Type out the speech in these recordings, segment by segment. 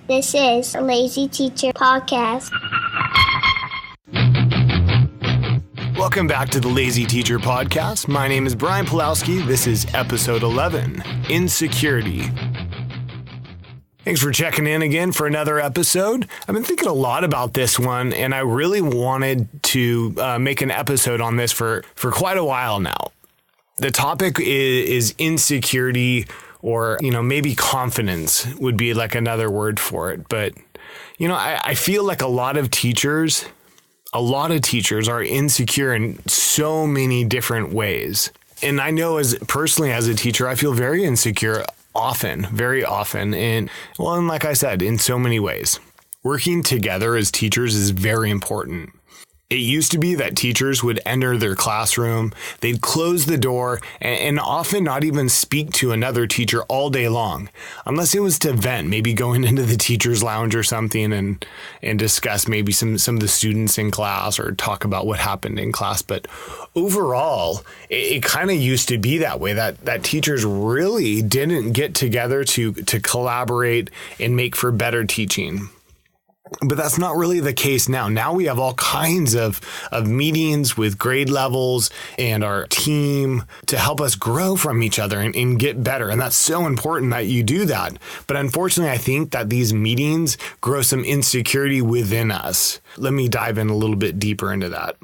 This is the Lazy Teacher Podcast. Welcome back to the Lazy Teacher Podcast. My name is Brian Pulowski. This is episode 11, Insecurity. Thanks for checking in again for another episode. I've been thinking a lot about this one, and I really wanted to make an episode on this for quite a while now. The topic is insecurity, or, maybe confidence would be like another word for it. But, I feel like a lot of teachers are insecure in so many different ways. And I know personally as a teacher, I feel very insecure very often. And like I said, in so many ways. Working together as teachers is very important. It used to be that teachers would enter their classroom, they'd close the door, and often not even speak to another teacher all day long, unless it was to vent, maybe going into the teacher's lounge or something and discuss maybe some of the students in class or talk about what happened in class. But overall, it kind of used to be that way, that teachers really didn't get together to collaborate and make for better teaching. But that's not really the case now. Now we have all kinds of meetings with grade levels and our team to help us grow from each other and get better. And that's so important that you do that. But unfortunately, I think that these meetings grow some insecurity within us. Let me dive in a little bit deeper into that.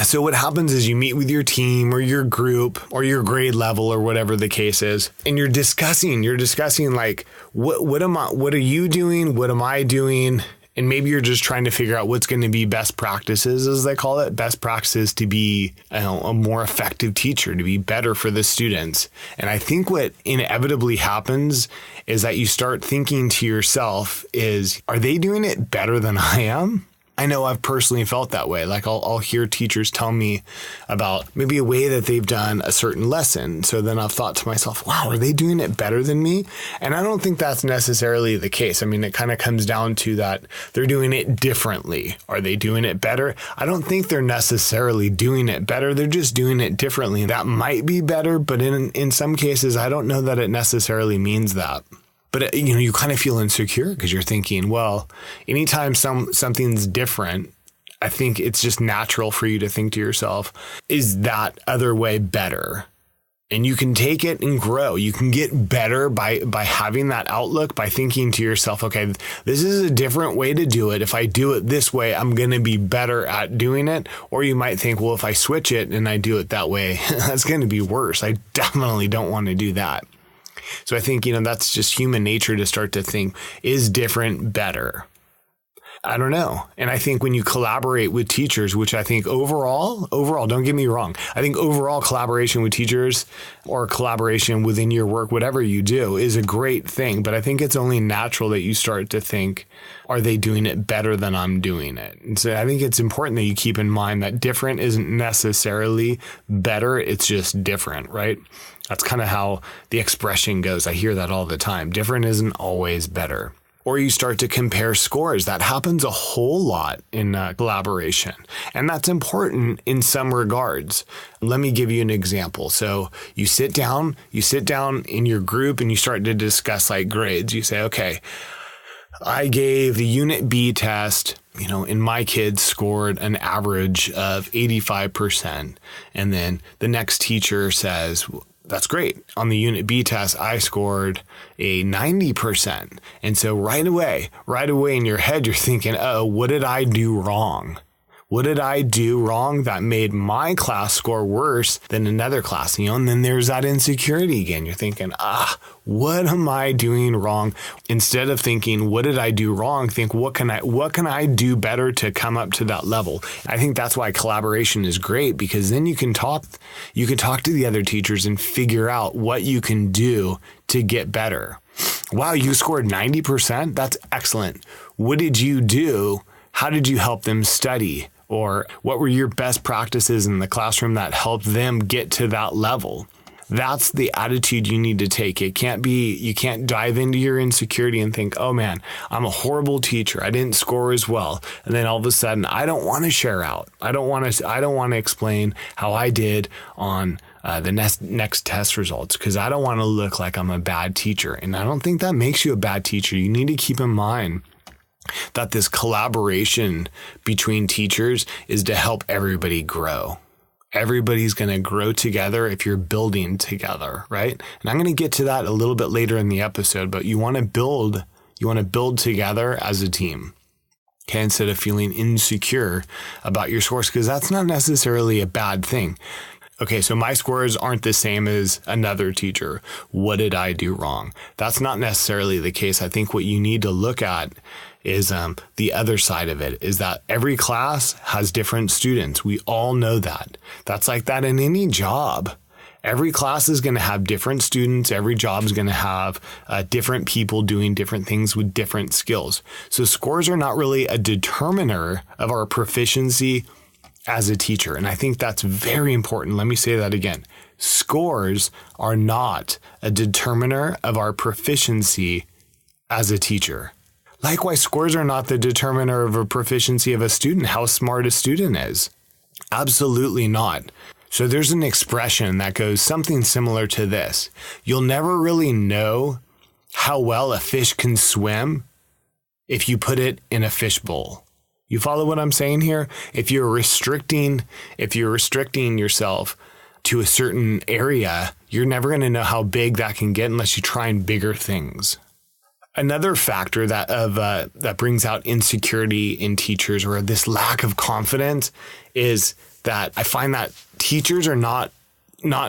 So what happens is you meet with your team or your group or your grade level or whatever the case is, and you're discussing like, what are you doing? What am I doing? And maybe you're just trying to figure out what's going to be best practices, as they call it, best practices to be a more effective teacher, to be better for the students. And I think what inevitably happens is that you start thinking to yourself are they doing it better than I am? I know I've personally felt that way. Like I'll hear teachers tell me about maybe a way that they've done a certain lesson. So then I've thought to myself, wow, are they doing it better than me? And I don't think that's necessarily the case. I mean, it kind of comes down to that they're doing it differently. Are they doing it better? I don't think they're necessarily doing it better. They're just doing it differently. That might be better, but in some cases, I don't know that it necessarily means that. But, you kind of feel insecure because you're thinking, well, anytime something's different, I think it's just natural for you to think to yourself, is that other way better? And you can take it and grow. You can get better by having that outlook, by thinking to yourself, okay, this is a different way to do it. If I do it this way, I'm going to be better at doing it. Or you might think, well, if I switch it and I do it that way, that's going to be worse. I definitely don't want to do that. So I think, that's just human nature to start to think, is different better? I don't know. And I think when you collaborate with teachers, which I think overall, don't get me wrong, I think overall collaboration with teachers or collaboration within your work, whatever you do, is a great thing. But I think it's only natural that you start to think, are they doing it better than I'm doing it? And so I think it's important that you keep in mind that different isn't necessarily better. It's just different, right? That's kind of how the expression goes. I hear that all the time. Different isn't always better. Or you start to compare scores. That happens a whole lot in collaboration. And that's important in some regards. Let me give you an example. So you sit down in your group and you start to discuss like grades. You say, okay, I gave the Unit B test, and my kids scored an average of 85%. And then the next teacher says, that's great. On the Unit B test, I scored a 90%. And so right away in your head, you're thinking, oh, what did I do wrong? What did I do wrong that made my class score worse than another class? And then there's that insecurity again. You're thinking, what am I doing wrong? Instead of thinking, what did I do wrong? Think, what can I do better to come up to that level? I think that's why collaboration is great, because then you can talk to the other teachers and figure out what you can do to get better. Wow, you scored 90%? That's excellent. What did you do? How did you help them study? Or what were your best practices in the classroom that helped them get to that level? That's the attitude you need to take. You can't dive into your insecurity and think, oh man, I'm a horrible teacher. I didn't score as well. And then all of a sudden, I don't want to share out. I don't want to explain how I did on the next test results, because I don't want to look like I'm a bad teacher. And I don't think that makes you a bad teacher. You need to keep in mind that this collaboration between teachers is to help everybody grow. Everybody's going to grow together if you're building together, right? And I'm going to get to that a little bit later in the episode, but you want to build together as a team. Okay, instead of feeling insecure about your scores, because that's not necessarily a bad thing. Okay, so my scores aren't the same as another teacher. What did I do wrong? That's not necessarily the case. I think what you need to look at is the other side of it, is that every class has different students. We all know that. That's like that in any job. Every class is going to have different students. Every job is going to have different people doing different things with different skills. So scores are not really a determiner of our proficiency as a teacher. And I think that's very important. Let me say that again. Scores are not a determiner of our proficiency as a teacher. Likewise, scores are not the determiner of a proficiency of a student, how smart a student is. Absolutely not. So there's an expression that goes something similar to this. You'll never really know how well a fish can swim if you put it in a fish bowl. You follow what I'm saying here? If you're restricting yourself to a certain area, you're never going to know how big that can get unless you try bigger things. Another factor that brings out insecurity in teachers, or this lack of confidence, is that I find that teachers are not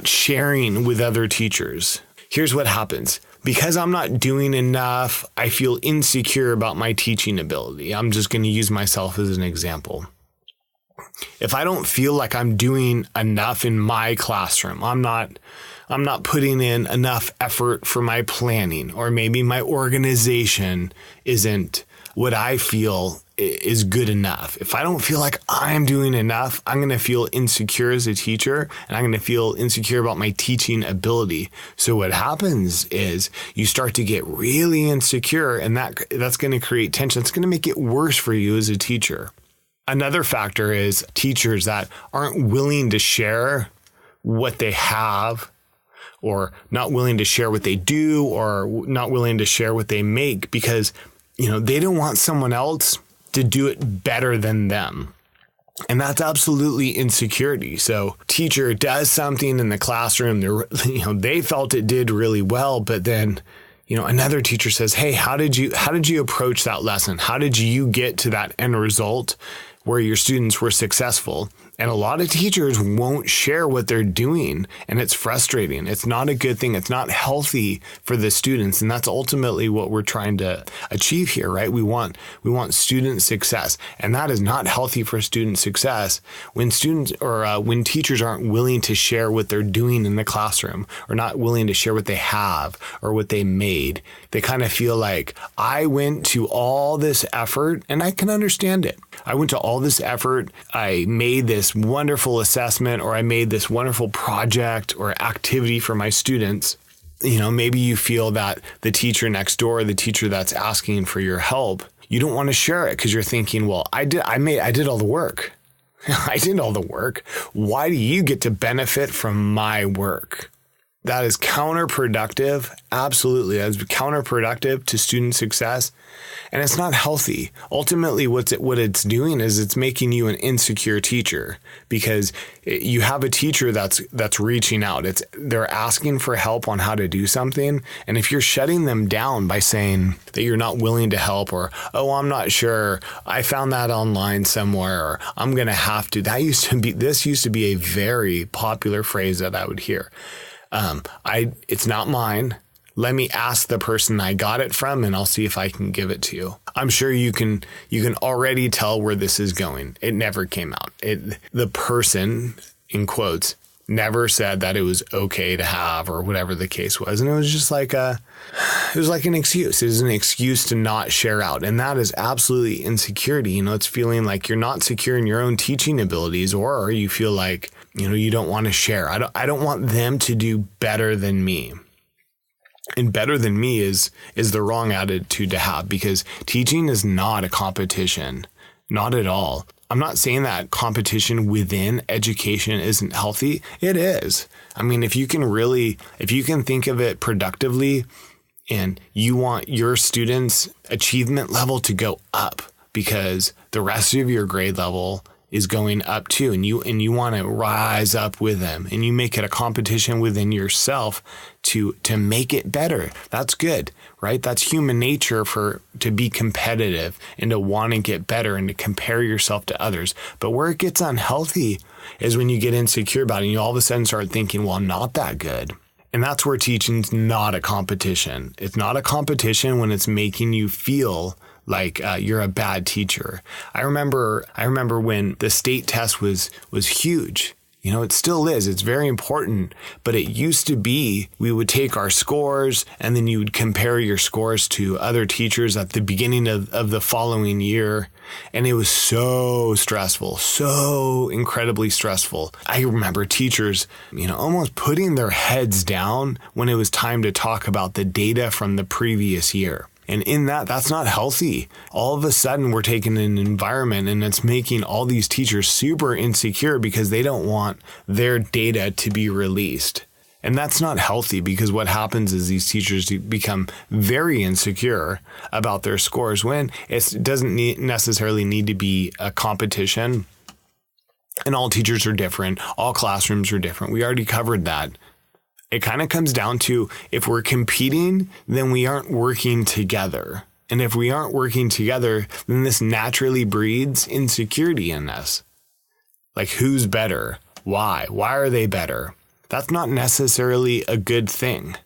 sharing with other teachers. Here's what happens. Because I'm not doing enough, I feel insecure about my teaching ability. I'm just going to use myself as an example. If I don't feel like I'm doing enough in my classroom, I'm not putting in enough effort for my planning, or maybe my organization isn't what I feel is good enough. If I don't feel like I'm doing enough, I'm going to feel insecure as a teacher, and I'm going to feel insecure about my teaching ability. So what happens is you start to get really insecure, and that's going to create tension. It's going to make it worse for you as a teacher. Another factor is teachers that aren't willing to share what they have, or not willing to share what they do, or not willing to share what they make, because they don't want someone else to do it better than them. And that's absolutely insecurity. So teacher does something in the classroom, they felt it did really well, but then, another teacher says, "Hey, how did you approach that lesson? How did you get to that end result where your students were successful?" And a lot of teachers won't share what they're doing, and it's frustrating. It's not a good thing. It's not healthy for the students, and that's ultimately what we're trying to achieve here, right? We want student success, and that is not healthy for student success when when teachers aren't willing to share what they're doing in the classroom, or not willing to share what they have or what they made. They kind of feel like, I went to all this effort, and I can understand it. I went to all this effort. I made this wonderful assessment, or I made this wonderful project or activity for my students. Maybe you feel that the teacher next door, the teacher that's asking for your help, you don't want to share it because you're thinking, well, I did all the work. I did all the work. Why do you get to benefit from my work? That is counterproductive. Absolutely. That is counterproductive to student success. And it's not healthy. Ultimately, what it's doing is it's making you an insecure teacher, because you have a teacher that's reaching out. They're asking for help on how to do something. And if you're shutting them down by saying that you're not willing to help, or, "Oh, I'm not sure, I found that online somewhere," or, "I'm going to have to," this used to be a very popular phrase that I would hear. It's not mine. Let me ask the person I got it from, and I'll see if I can give it to you. I'm sure you can already tell where this is going. It never came out. The person, in quotes, never said that it was okay to have, or whatever the case was. And it was just like an excuse. It was an excuse to not share out. And that is absolutely insecurity. It's feeling like you're not secure in your own teaching abilities, or you feel like, you don't want to share. I don't want them to do better than me. And better than me is the wrong attitude to have, because teaching is not a competition. Not at all. I'm not saying that competition within education isn't healthy. It is. I mean, if you can think of it productively, and you want your students' achievement level to go up because the rest of your grade level is going up too, and you want to rise up with them, and you make it a competition within yourself to make it better. That's good, right? That's human nature to be competitive and to want to get better and to compare yourself to others. But where it gets unhealthy is when you get insecure about it and you all of a sudden start thinking, well, I'm not that good. And that's where teaching's not a competition. It's not a competition when it's making you feel like you're a bad teacher. I remember when the state test was huge. You know, it still is. It's very important. But it used to be we would take our scores and then you would compare your scores to other teachers at the beginning of the following year. And it was so stressful, so incredibly stressful. I remember teachers, almost putting their heads down when it was time to talk about the data from the previous year. And in that's not healthy. All of a sudden, we're taking an environment and it's making all these teachers super insecure because they don't want their data to be released. And that's not healthy, because what happens is these teachers become very insecure about their scores when it doesn't necessarily need to be a competition. And all teachers are different. All classrooms are different. We already covered that. It kind of comes down to, if we're competing, then we aren't working together. And if we aren't working together, then this naturally breeds insecurity in us. Like, who's better? Why? Why are they better? That's not necessarily a good thing.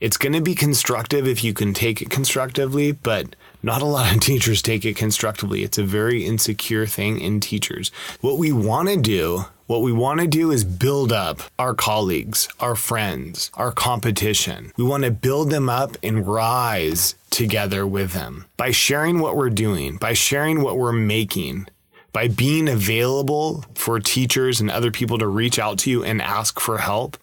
It's going to be constructive if you can take it constructively, but not a lot of teachers take it constructively. It's a very insecure thing in teachers. What we want to do is build up our colleagues, our friends, our competition. We want to build them up and rise together with them by sharing what we're doing, by sharing what we're making, by being available for teachers and other people to reach out to you and ask for help.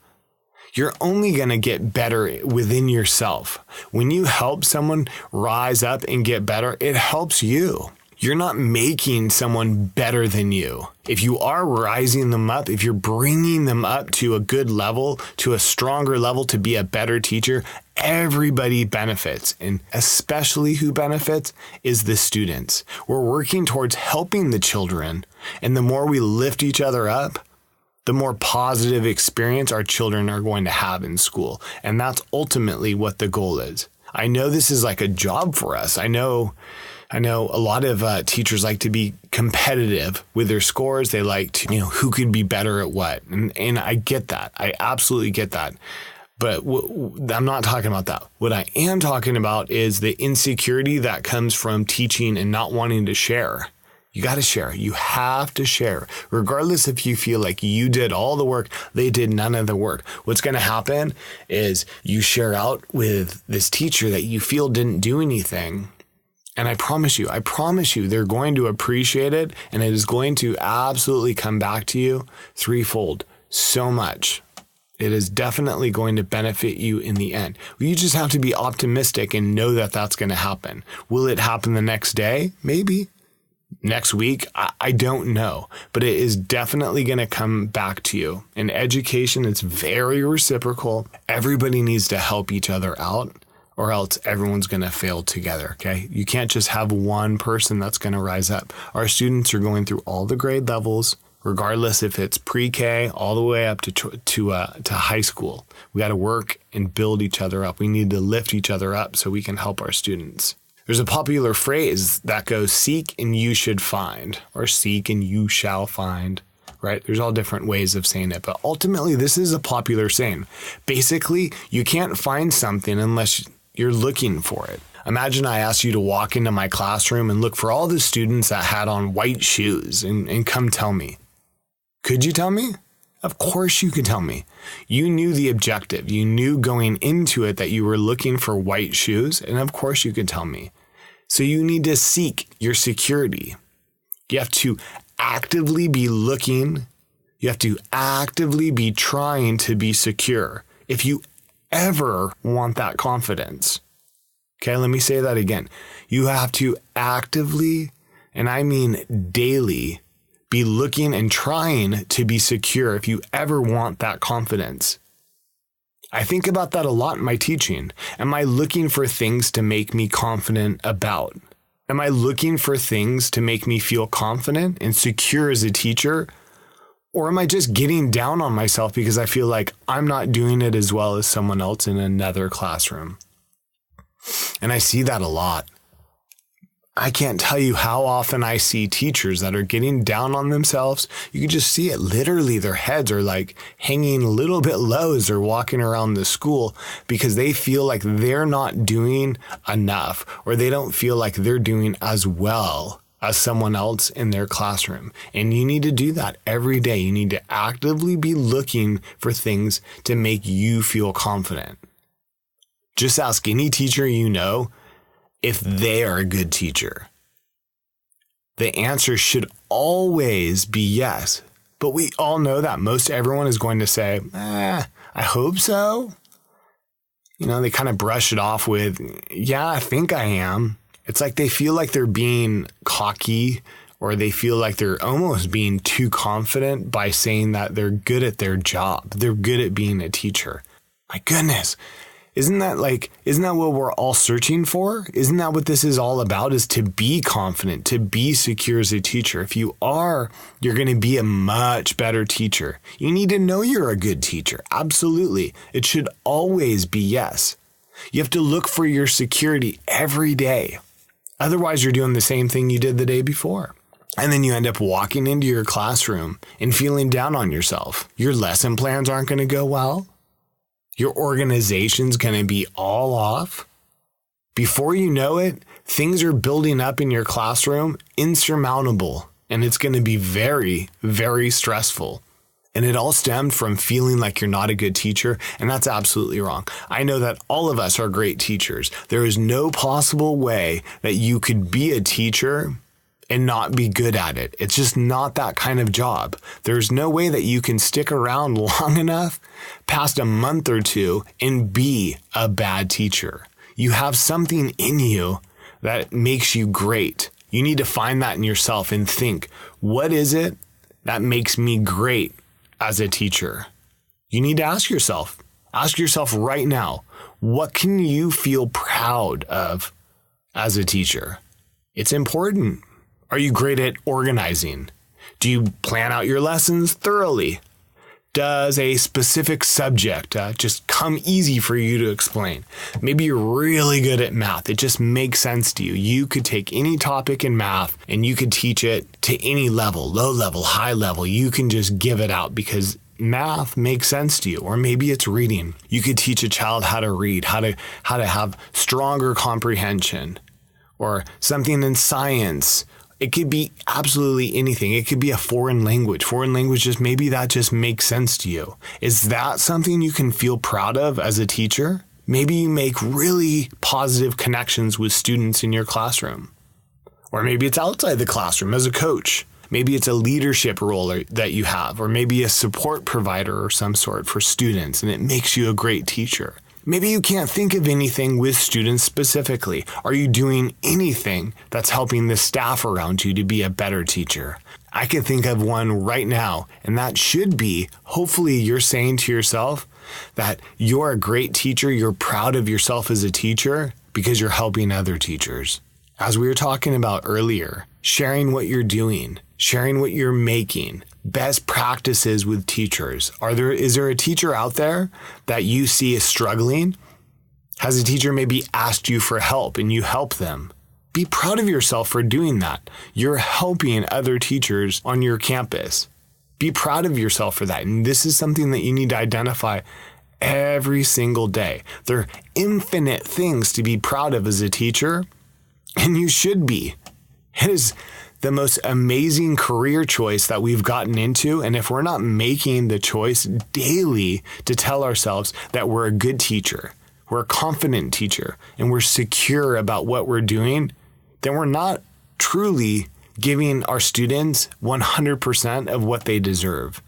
You're only going to get better within yourself. When you help someone rise up and get better, it helps you. You're not making someone better than you. If you are rising them up, if you're bringing them up to a good level, to a stronger level, to be a better teacher, everybody benefits. And especially who benefits is the students. We're working towards helping the children. And the more we lift each other up, the more positive experience our children are going to have in school. And that's ultimately what the goal is. I know this is like a job for us. I know a lot of teachers like to be competitive with their scores. They like to, who could be better at what. And I get that. I absolutely get that. But I'm not talking about that. What I am talking about is the insecurity that comes from teaching and not wanting to share. You got to share. You have to share, regardless if you feel like you did all the work, they did none of the work. What's going to happen is you share out with this teacher that you feel didn't do anything. And I promise you, they're going to appreciate it. And it is going to absolutely come back to you threefold, so much. It is definitely going to benefit you in the end. You just have to be optimistic and know that that's going to happen. Will it happen the next day? Maybe. Next week? I don't know, but it is definitely going to come back to you. In education, it's very reciprocal. Everybody needs to help each other out, or else everyone's going to fail together, okay? You can't just have one person that's going to rise up. Our students are going through all the grade levels, regardless if it's pre-K all the way up to high school. We got to work and build each other up. We need to lift each other up so we can help our students. There's a popular phrase that goes, seek and you should find, or seek and you shall find, right? There's all different ways of saying it, but ultimately this is a popular saying. Basically, you can't find something unless you're looking for it. Imagine I asked you to walk into my classroom and look for all the students that had on white shoes and come tell me. Could you tell me? Of course you could tell me. You knew the objective. You knew going into it that you were looking for white shoes, and of course you could tell me. So you need to seek your security. You have to actively be looking. You have to actively be trying to be secure if you ever want that confidence. Okay, let me say that again. You have to actively, and I mean daily, be looking and trying to be secure if you ever want that confidence. I think about that a lot in my teaching. Am I looking for things to make me confident about? Am I looking for things to make me feel confident and secure as a teacher? Or am I just getting down on myself because I feel like I'm not doing it as well as someone else in another classroom? And I see that a lot. I can't tell you how often I see teachers that are getting down on themselves. You can just see it. Literally, their heads are like hanging a little bit low as they're walking around the school because they feel like they're not doing enough, or they don't feel like they're doing as well as someone else in their classroom. And you need to do that every day. You need to actively be looking for things to make you feel confident. Just ask any teacher you know if they are a good teacher. The answer should always be yes. But we all know that most everyone is going to say, I hope so. They kind of brush it off with, yeah, I think I am. It's like they feel like they're being cocky, or they feel like they're almost being too confident by saying that they're good at their job. They're good at being a teacher. My goodness. Isn't that what we're all searching for? Isn't that what this is all about, is to be confident, to be secure as a teacher? If you are, you're going to be a much better teacher. You need to know you're a good teacher. Absolutely. It should always be yes. You have to look for your security every day. Otherwise, you're doing the same thing you did the day before. And then you end up walking into your classroom and feeling down on yourself. Your lesson plans aren't going to go well. Your organization's going to be all off. Before you know it, things are building up in your classroom, insurmountable, and it's going to be very, very stressful. And it all stemmed from feeling like you're not a good teacher, and that's absolutely wrong. I know that all of us are great teachers. There is no possible way that you could be a teacher and not be good at it. It's just not that kind of job. There's no way that you can stick around long enough past a month or two and be a bad teacher. You have something in you that makes you great. You need to find that in yourself and think, what is it that makes me great as a teacher? You need to ask yourself right now, what can you feel proud of as a teacher? It's important. Are you great at organizing? Do you plan out your lessons thoroughly? Does a specific subject just come easy for you to explain? Maybe you're really good at math. It just makes sense to you. You could take any topic in math and you could teach it to any level, low level, high level. You can just give it out because math makes sense to you. Or maybe it's reading. You could teach a child how to read, how to have stronger comprehension, or something in science. It could be absolutely anything. It could be a foreign language. Maybe that just makes sense to you. Is that something you can feel proud of as a teacher? Maybe you make really positive connections with students in your classroom. Or maybe it's outside the classroom as a coach. Maybe it's a leadership role that you have, or maybe a support provider or some sort for students, and it makes you a great teacher. Maybe you can't think of anything with students specifically. Are you doing anything that's helping the staff around you to be a better teacher? I can think of one right now, and that should be, hopefully you're saying to yourself that you're a great teacher, you're proud of yourself as a teacher because you're helping other teachers. As we were talking about earlier, sharing what you're doing, sharing what you're making, best practices with teachers. Is there a teacher out there that you see is struggling? Has a teacher maybe asked you for help and you help them? Be proud of yourself for doing that. You're helping other teachers on your campus. Be proud of yourself for that. And this is something that you need to identify every single day. There are infinite things to be proud of as a teacher, and you should be. It is the most amazing career choice that we've gotten into. And if we're not making the choice daily to tell ourselves that we're a good teacher, we're a confident teacher, and we're secure about what we're doing, then we're not truly giving our students 100% of what they deserve.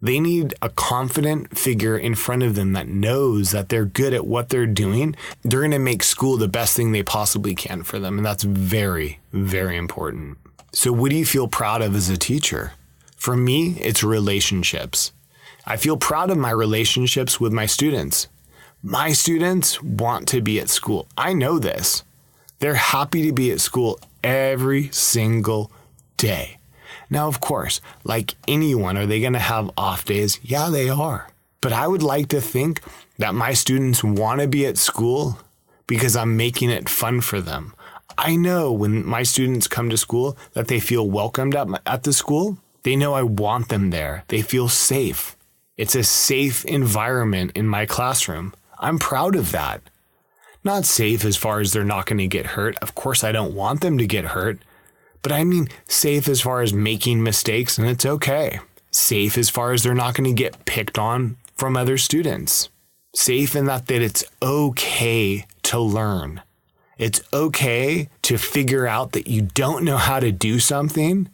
They need a confident figure in front of them that knows that they're good at what they're doing. They're going to make school the best thing they possibly can for them. And that's very, very important. So what do you feel proud of as a teacher? For me, it's relationships. I feel proud of my relationships with my students. My students want to be at school. I know this. They're happy to be at school every single day. Now, of course, like anyone, are they going to have off days? Yeah, they are. But I would like to think that my students want to be at school because I'm making it fun for them. I know when my students come to school that they feel welcomed at the school. They know I want them there. They feel safe. It's a safe environment in my classroom. I'm proud of that. Not safe as far as they're not going to get hurt. Of course, I don't want them to get hurt. But I mean safe as far as making mistakes, and it's okay. Safe as far as they're not going to get picked on from other students. Safe in that it's okay to learn. It's okay to figure out that you don't know how to do something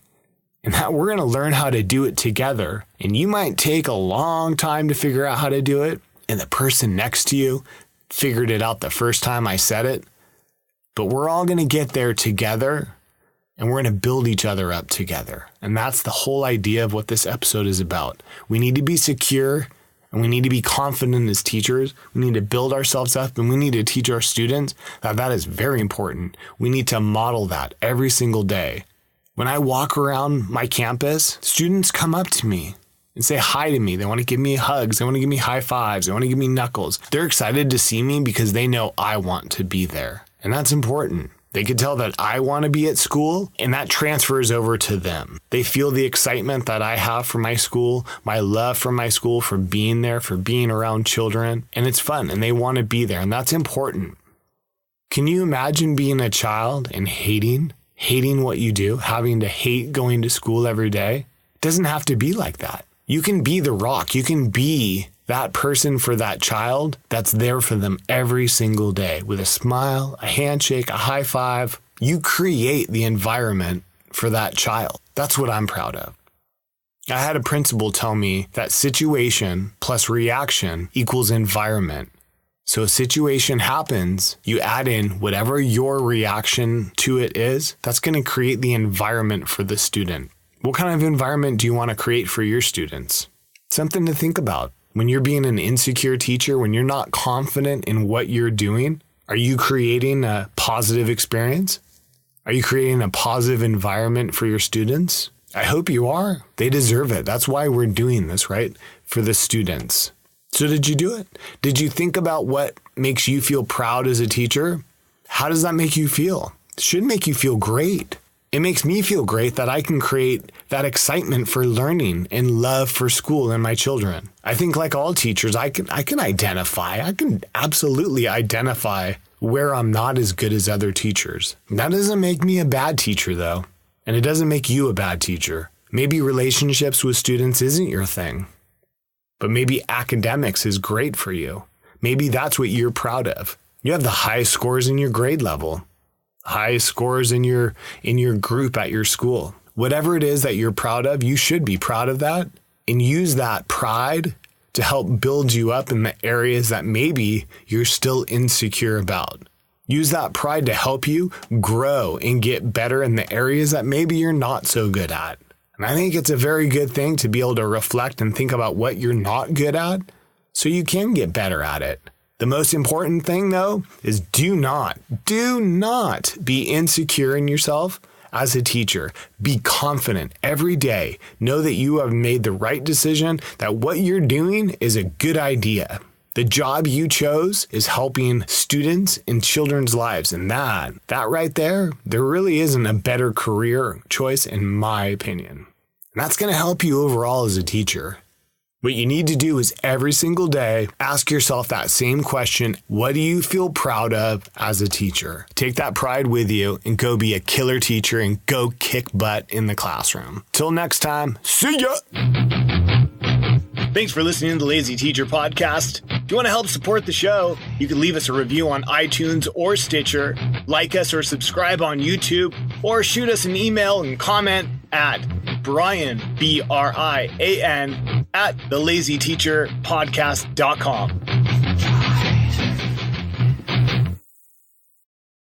and that we're going to learn how to do it together. And you might take a long time to figure out how to do it, and the person next to you figured it out the first time I said it. But we're all going to get there together, and we're going to build each other up together. And that's the whole idea of what this episode is about. We need to be secure, and we need to be confident as teachers. We need to build ourselves up, and we need to teach our students that is very important. We need to model that every single day. When I walk around my campus, students come up to me and say hi to me. They want to give me hugs. They want to give me high fives. They want to give me knuckles. They're excited to see me because they know I want to be there. And that's important. They can tell that I want to be at school, and that transfers over to them. They feel the excitement that I have for my school, my love for my school, for being there, for being around children. And it's fun, and they want to be there. And that's important. Can you imagine being a child and hating what you do, having to hate going to school every day? It doesn't have to be like that. You can be the rock. You can be that person for that child that's there for them every single day with a smile, a handshake, a high five. You create the environment for that child. That's what I'm proud of. I had a principal tell me that situation plus reaction equals environment. So a situation happens, you add in whatever your reaction to it is, that's going to create the environment for the student. What kind of environment do you want to create for your students? Something to think about. When you're being an insecure teacher, when you're not confident in what you're doing, are you creating a positive experience? Are you creating a positive environment for your students? I hope you are. They deserve it. That's why we're doing this, right? For the students. So did you do it? Did you think about what makes you feel proud as a teacher? How does that make you feel? It should make you feel great. It makes me feel great that I can create that excitement for learning and love for school and my children. I think like all teachers, I can absolutely identify where I'm not as good as other teachers. That doesn't make me a bad teacher though. And it doesn't make you a bad teacher. Maybe relationships with students isn't your thing. But maybe academics is great for you. Maybe that's what you're proud of. You have the highest scores in your grade level, highest scores in your group at your school. Whatever it is that you're proud of, you should be proud of that and use that pride to help build you up in the areas that maybe you're still insecure about. Use that pride to help you grow and get better in the areas that maybe you're not so good at. And I think it's a very good thing to be able to reflect and think about what you're not good at so you can get better at it. The most important thing, though, is do not be insecure in yourself as a teacher. Be confident every day. Know that you have made the right decision, that what you're doing is a good idea. The job you chose is helping students in children's lives. And that right there really isn't a better career choice in my opinion. And that's going to help you overall as a teacher. What you need to do is every single day, ask yourself that same question. What do you feel proud of as a teacher? Take that pride with you and go be a killer teacher and go kick butt in the classroom. Till next time, see ya! Thanks for listening to the Lazy Teacher Podcast. If you want to help support the show, you can leave us a review on iTunes or Stitcher, like us or subscribe on YouTube, or shoot us an email and comment at Brian, BRIAN, at TheLazyTeacherPodcast.com.